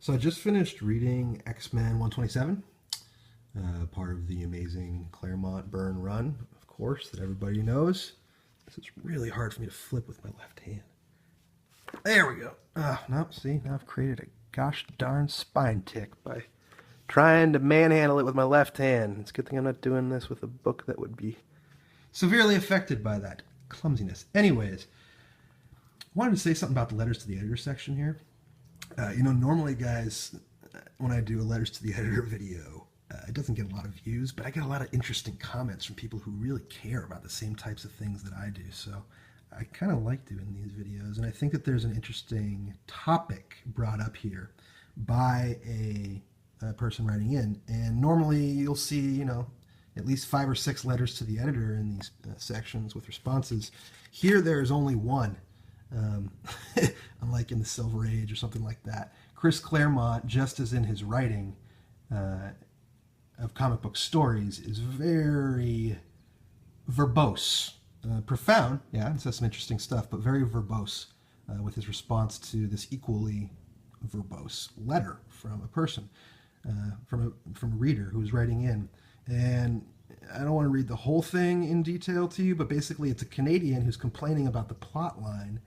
So I just finished reading X-Men 127, part of the amazing Claremont Burn run, of course, that everybody knows. This is really hard for me to flip with my left hand. There we go. No, see, now I've created a gosh darn spine tick by trying to manhandle it with my left hand. It's a good thing I'm not doing this with a book that would be severely affected by that clumsiness. Anyways, I wanted to say something about the letters to the editor section here. Normally, guys, when I do a letters to the editor video, it doesn't get a lot of views, but I get a lot of interesting comments from people who really care about the same types of things that I do. So I kind of like doing these videos, and I think that there's an interesting topic brought up here by a person writing in. And normally you'll see, at least 5 or 6 letters to the editor in these sections with responses. Here, there's only one. Unlike in the Silver Age or something like that. Chris Claremont, just as in his writing of comic book stories, is very verbose. Profound, yeah, and says some interesting stuff, but very verbose with his response to this equally verbose letter from a person, from a reader who was writing in. And I don't want to read the whole thing in detail to you, but basically it's a Canadian who's complaining about the plot line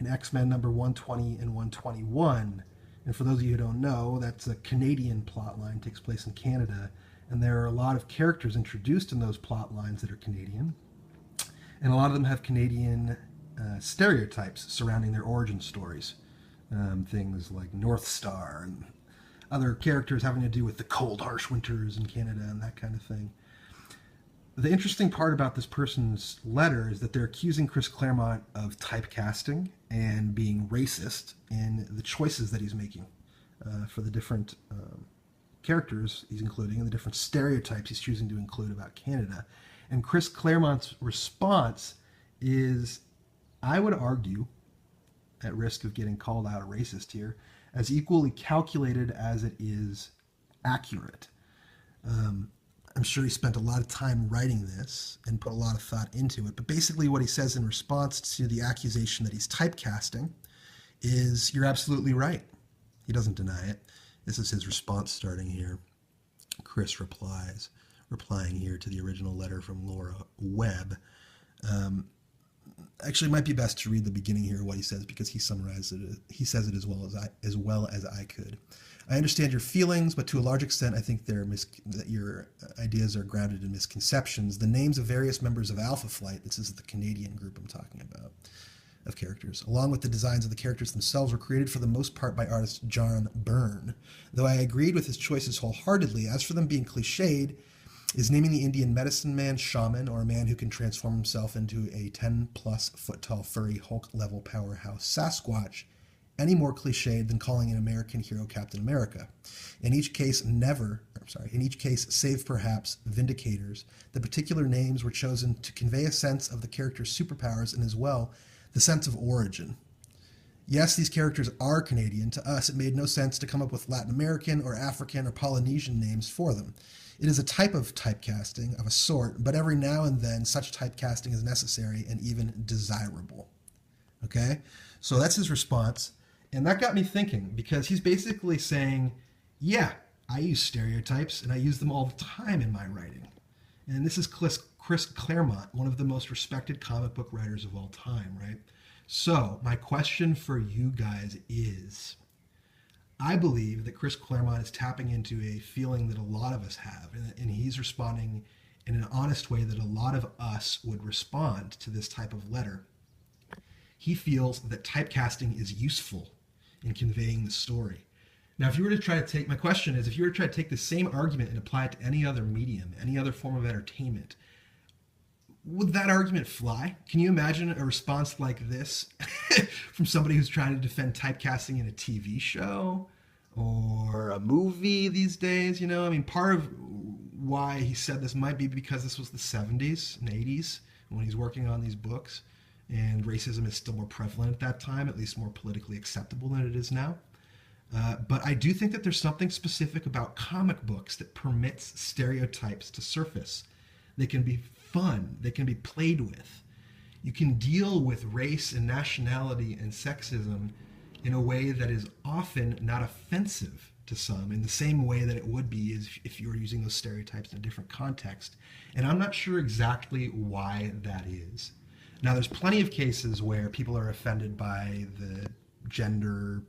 in X-Men number 120 and 121. And for those of you who don't know, that's a Canadian plot line, takes place in Canada. And there are a lot of characters introduced in those plot lines that are Canadian. And a lot of them have Canadian stereotypes surrounding their origin stories. Things like North Star and other characters having to do with the cold, harsh winters in Canada and that kind of thing. The interesting part about this person's letter is that they're accusing Chris Claremont of typecasting and being racist in the choices that he's making for the different characters he's including and the different stereotypes he's choosing to include about Canada. And Chris Claremont's response is, I would argue, at risk of getting called out a racist here, as equally calculated as it is accurate. I'm sure he spent a lot of time writing this and put a lot of thought into it. But basically what he says in response to the accusation that he's typecasting is, you're absolutely right. He doesn't deny it. This is his response starting here. Chris replying here to the original letter from Laura Webb. Actually, it might be best to read the beginning here of what he says, because he summarized it. He says it as well as I could. I understand your feelings, but to a large extent, I think that your ideas are grounded in misconceptions. The names of various members of Alpha Flight, this is the Canadian group I'm talking about, of characters, along with the designs of the characters themselves, were created for the most part by artist John Byrne. Though I agreed with his choices wholeheartedly, as for them being cliched, is naming the Indian medicine man shaman, or a man who can transform himself into a 10-plus foot tall furry Hulk-level powerhouse Sasquatch, any more cliched than calling an American hero Captain America. In each case, save perhaps Vindicators, the particular names were chosen to convey a sense of the character's superpowers and as well the sense of origin. Yes, these characters are Canadian. To us, it made no sense to come up with Latin American or African or Polynesian names for them. It is a type of typecasting of a sort, but every now and then such typecasting is necessary and even desirable. Okay? So that's his response. And that got me thinking, because he's basically saying, yeah, I use stereotypes and I use them all the time in my writing. And this is Chris Claremont, one of the most respected comic book writers of all time, right? So my question for you guys is, I believe that Chris Claremont is tapping into a feeling that a lot of us have, and he's responding in an honest way that a lot of us would respond to this type of letter. He feels that typecasting is useful in conveying the story. Now, if you were to try to take, my question is, if you were to try to take the same argument and apply it to any other medium, any other form of entertainment, would that argument fly? Can you imagine a response like this from somebody who's trying to defend typecasting in a TV show or a movie these days? Part of why he said this might be because this was the 70s and 80s when he's working on these books, and racism is still more prevalent at that time, at least more politically acceptable than it is now. But I do think that there's something specific about comic books that permits stereotypes to surface. They can be fun. They can be played with. You can deal with race and nationality and sexism in a way that is often not offensive to some, in the same way that it would be if you were using those stereotypes in a different context. And I'm not sure exactly why that is. Now, there's plenty of cases where people are offended by the gender,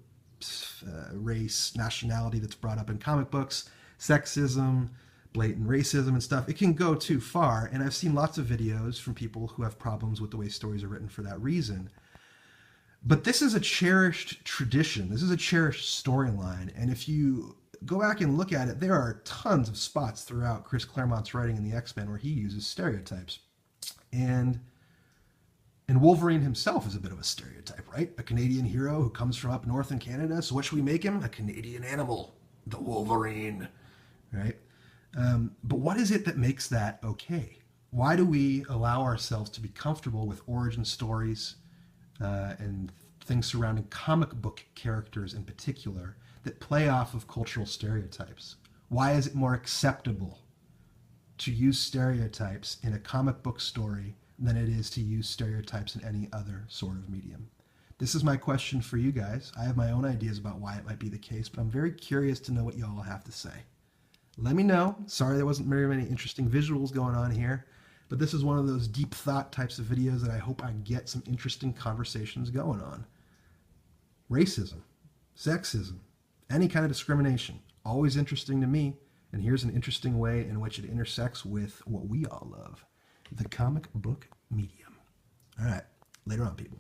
race, nationality that's brought up in comic books, sexism, blatant racism and stuff. It can go too far, and I've seen lots of videos from people who have problems with the way stories are written for that reason. But this is a cherished tradition. This is a cherished storyline, and if you go back and look at it, there are tons of spots throughout Chris Claremont's writing in the X-Men where he uses stereotypes. And Wolverine himself is a bit of a stereotype, right? A Canadian hero who comes from up north in Canada. So what should we make him? A Canadian animal, the Wolverine, right? But what is it that makes that okay? Why do we allow ourselves to be comfortable with origin stories and things surrounding comic book characters in particular that play off of cultural stereotypes? Why is it more acceptable to use stereotypes in a comic book story than it is to use stereotypes in any other sort of medium? This is my question for you guys. I have my own ideas about why it might be the case, but I'm very curious to know what y'all have to say. Let me know. Sorry there wasn't very many interesting visuals going on here, but this is one of those deep thought types of videos that I hope I get some interesting conversations going on. Racism, sexism, any kind of discrimination, always interesting to me, and here's an interesting way in which it intersects with what we all love, the comic book medium. All right, later on, people.